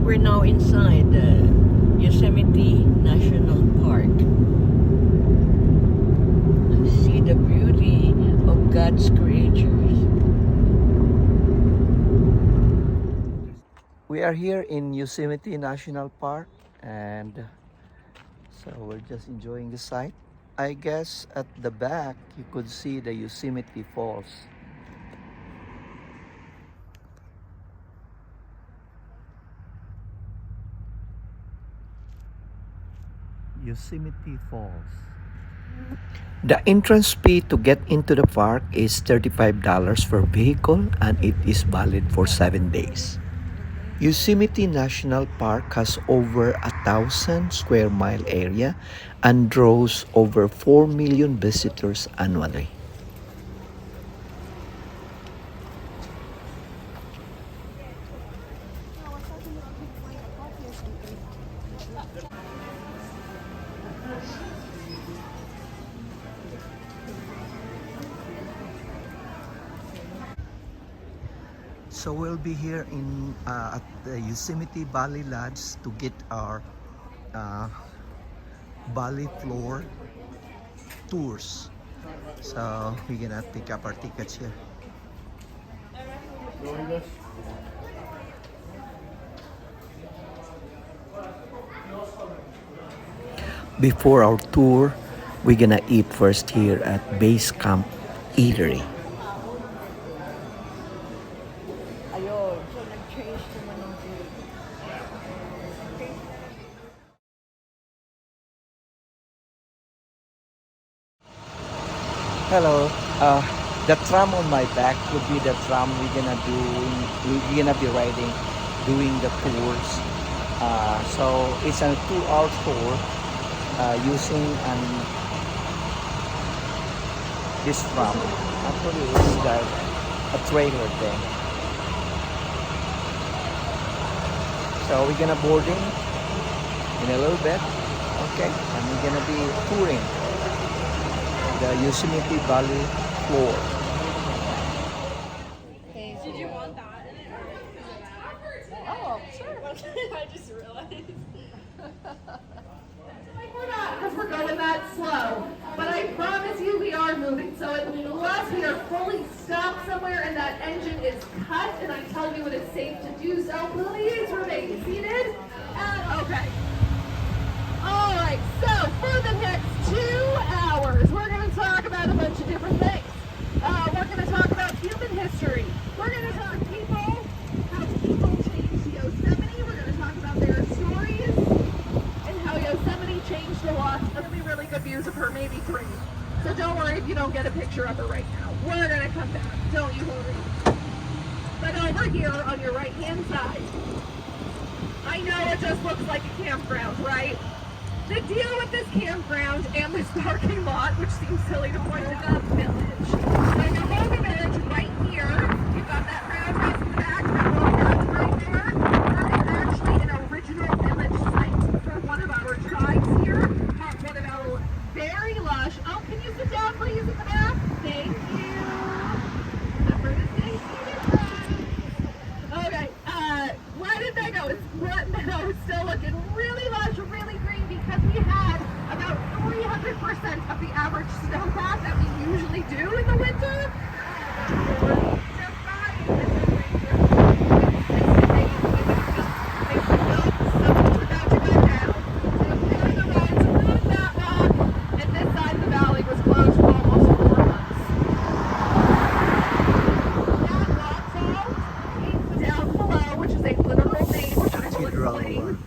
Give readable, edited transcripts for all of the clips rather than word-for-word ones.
we're now inside the Yosemite National Park. See the beauty of God's creatures. We are here in Yosemite National Park, and so we're just enjoying the sight. I guess at the back you could see the Yosemite Falls. Yosemite Falls. The entrance fee to get into the park is $35 per vehicle, and it is valid for 7 days. Yosemite National Park has over 1,000 square mile area and draws over 4 million visitors annually. So we'll be here at the Yosemite Valley Lodge to get our valley floor tours. So we're gonna pick up our tickets here. Before our tour, we're gonna eat first here at Base Camp Eatery. Ayun, so nag-change naman ng food. Hello. The tram on my back would be the tram we're gonna be riding, doing the tours. So it's a 2-hour tour using this tram. Actually, it's like a trailer thing. So we're gonna boarding in a little bit, okay? And we're gonna be touring the Yosemite Valley floor. Did you want that? Oh, sure. I just realized. Because we're going that slow. But I promise you we are moving. So unless we are fully stopped somewhere and that engine is cut and I tell you it is safe to do so, please remain seated. Okay. All right, so for the next 2 hours, we're going to talk about a bunch of different things. We're going to talk about human history. We're going to talk people, how people changed Yosemite. We're going to talk about their stories and how Yosemite changed a lot. There'll be really good views of her, maybe 3. So don't worry if you don't get a picture of her right now. We're going to come back. Don't you worry. But over here on your right-hand side, I know it just looks like a campground, right? The deal with this campground and this parking lot, which seems silly to point it out, village. So you hold the village right here. You've got that roundhouse in the back, that little garage right there. That is actually an original village site for one of our tribes here. One of our very lush. Oh, can you sit down, please, in the back? Thank you. Remember to stay seated, friends. Okay, where did they go? What meadow is still looking really lush, really green, because we had about 300% of the average snowpack that we usually do in the winter. And this side of the valley was closed for almost 4 months. That waterfall down below, which is a literal name, which I will explain.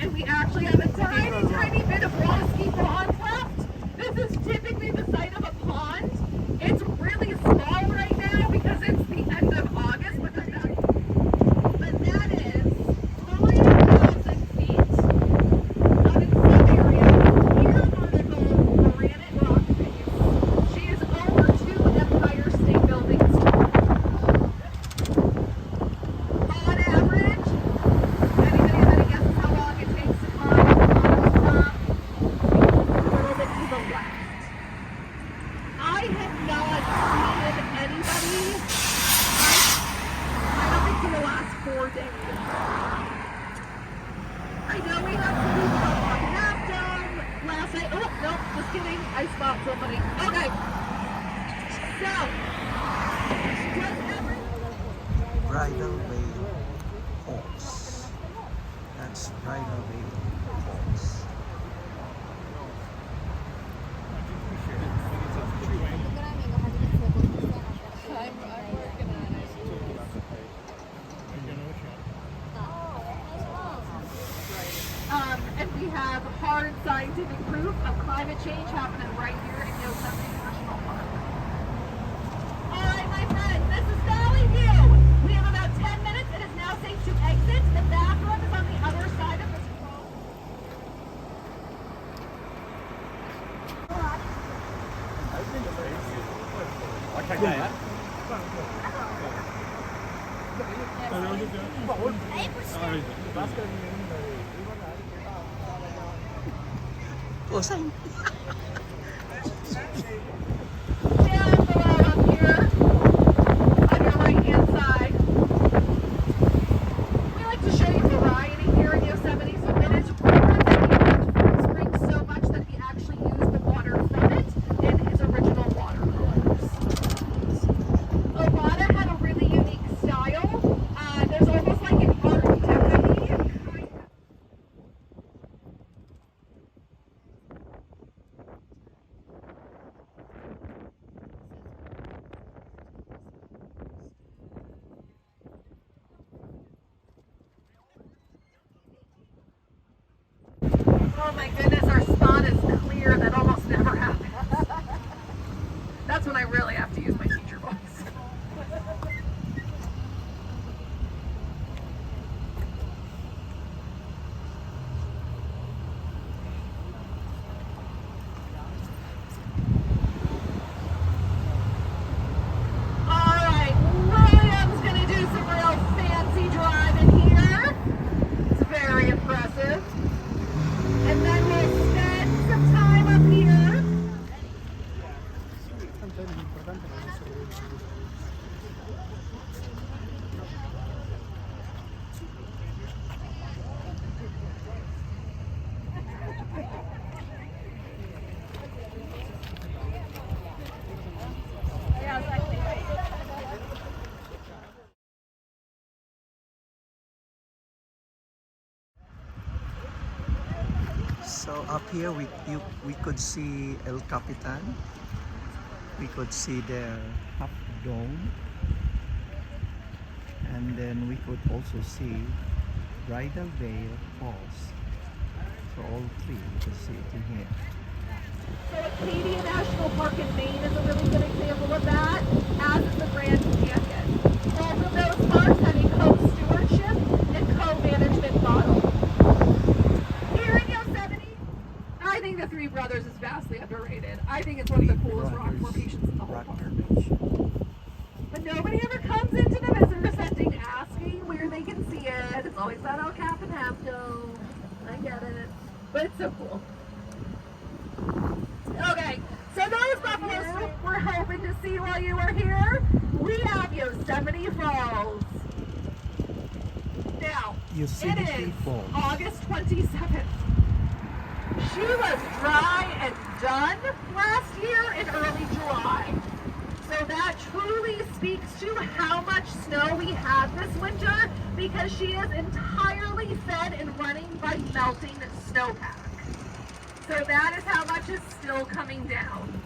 And we actually have a tiny, tiny bit of Roski pond left. This is typically the site of a pond. It's really small right now. So, does every Bridal Veil Falls. That's Bridal Veil Falls. And we have hard scientific proof of climate change happening right here in Yosemite National Park. All right, my friends, this is Valley View. We have about 10 minutes. It is now safe to exit. The bathroom is on the other side of this road. Pusing. Down below up here, on your right-hand side. We like to show you variety here in Yosemite. So it is rumored that he loved Fruit Spring so much that he actually used the water from it in his original watercolors. Ovada had a really unique style. There's almost like an art deco-y kind of. Oh my goodness, our spot is clear. That almost never happens. That's when I really have to use my teacher voice. Alright, William's gonna do some real fancy driving here. It's very impressive. And then we'll spend some time up here. So up here we could see El Capitan. We could see their half dome. And then we could also see Bridal Veil Falls. So all three we could see it in here. So Acadia National Park in Maine is a really good example of that, as is the Grand Canyon. Both of those parks have a co-stewardship and co-management model. Here in Yosemite, I think the Three Brothers is vastly underrated. I think it's one of the coolest rock formations in the whole park. But nobody ever comes into the visitor setting asking where they can see it. It's always that El Cap and Half Dome. I get it. But it's so cool. Okay, so those buffaloes we're hoping to see while you were here, we have Yosemite Falls. Now, Yosemite it is Falls. August 27th. She was dry and done last year in early July. So that truly speaks to how much snow we had this winter, because she is entirely fed and running by melting snowpack. So that is how much is still coming down.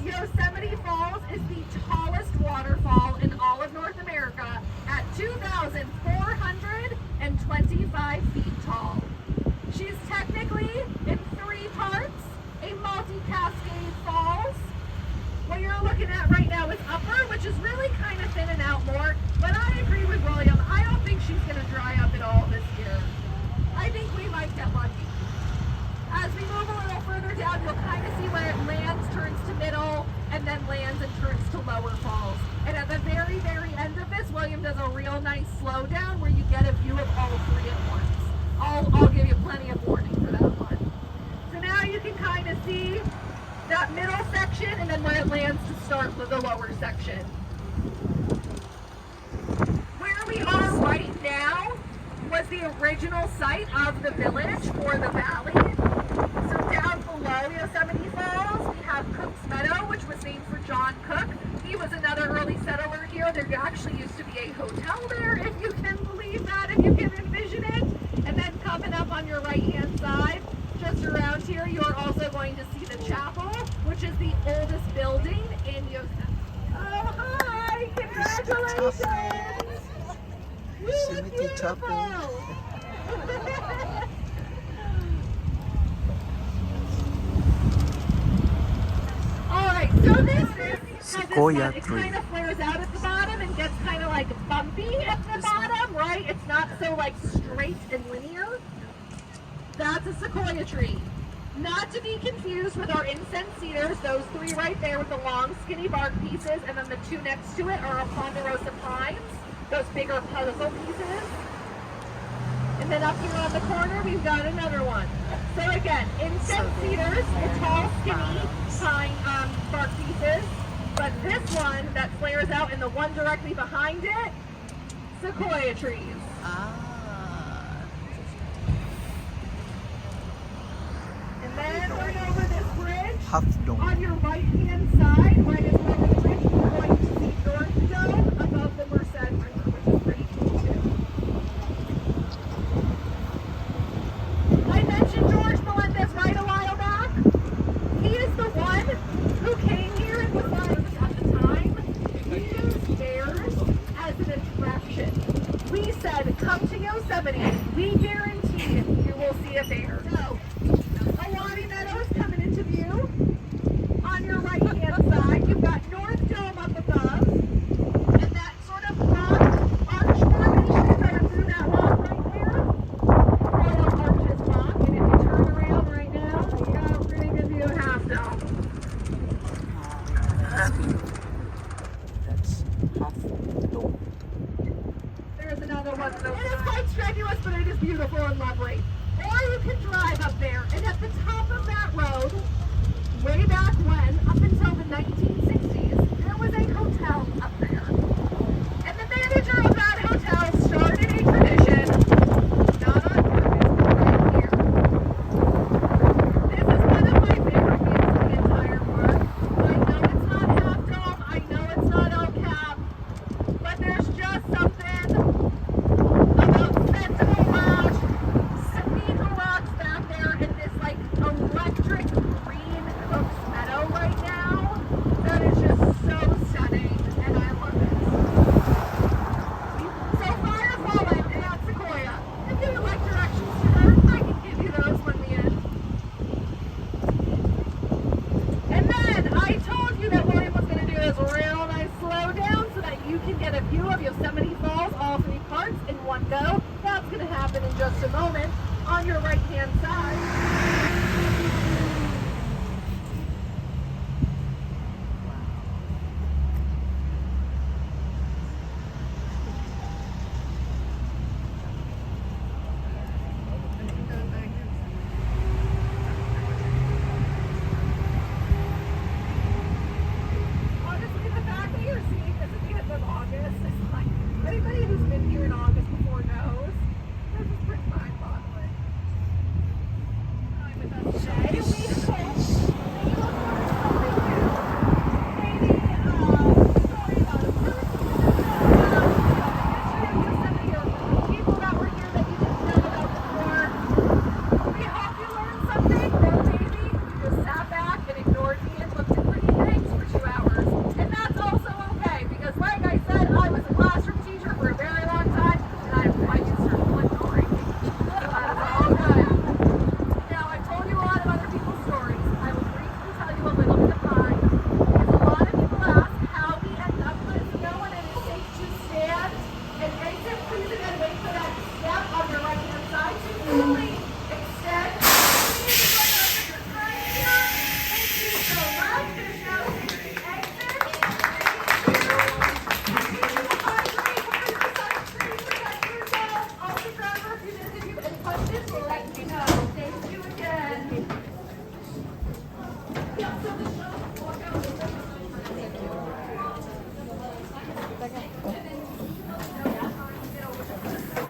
Yosemite Falls is the tallest waterfall in all of North America at 2,425 feet tall. She's technically in 3 parts, a multi-cascade falls. What you're looking at right now is upper, which is really kind of thinning out more, but I agree with William. I don't think she's going to dry up at all this year. I think we might get lucky. As we move a little further down, you'll kind of see where it lands, turns to middle, and then lands and turns to lower falls. And at the very, very end of this, William does a real nice slowdown where you get a view of all 3 at once. I'll give you plenty of warning for that one. So now you can kind of see that middle section and then where it lands to start with the lower section. Where we are right now was the original site of the village for the valley. So down below Yosemite Falls, we have Cook's Meadow, which was named for John Cook. He was another early settler here. There actually used to be a hotel there, if you can believe that, if you can envision it. And then coming up on your right-hand side, just around here, you are also going to see the chapel, which is the oldest building in Yosemite. Oh, hi! Congratulations! You look beautiful! Alright, so this is Sequoia it tree. kind of flares out at the bottom and gets kind of like bumpy at the bottom, right? It's not so like straight and linear. That's a sequoia tree. Not to be confused with our incense cedars, those three right there with the long skinny bark pieces, and then the two next to it are our ponderosa pines, those bigger puzzle pieces. And then up here on the corner, we've got another one. So again, incense cedars, the tall, skinny pine bark pieces. But this one that flares out and the one directly behind it, sequoia trees. And then right over this bridge, Half dome. on your right-hand side, right as we're over the bridge, you're going to see North Dome above the Merced River, which is pretty cool too. I mentioned George Melendez right a while back. He is the one who came here and was like, at the time, we used bears as an attraction. We said, come to Yosemite. We guarantee you will see a bear. So, Awani Meadows coming into view. On your right-hand side, you've got North Dome up above. And that sort of rock arch formation that are through that rock right there. Royal Arches Rock, and if you turn around right now, you got a pretty good view of Half Dome. That's half dome. There's another one. It is quite strenuous, but it is beautiful and lovely. Or you can drive up there, and at the top of that road, way back when, up until the 1960s, there was a hotel up there. And the manager of that hotel started a tradition, not on purpose, but right here. This is one of my favorite views in the entire park. I know it's not Half Dome, I know it's not El Cap, but there's just something about Sentinel Rock, Sabino Rocks back there, and this like electric green Cook's Meadow right now. That is just so stunning, and I love it. So Firefall and at Sequoia, if you would like directions to her, I can give you those when we end. And then I told you that William was going to do this real nice slow down so that you can get a view of Yosemite Falls, all three parts in one go. That's going to happen in just a moment on your right-hand side.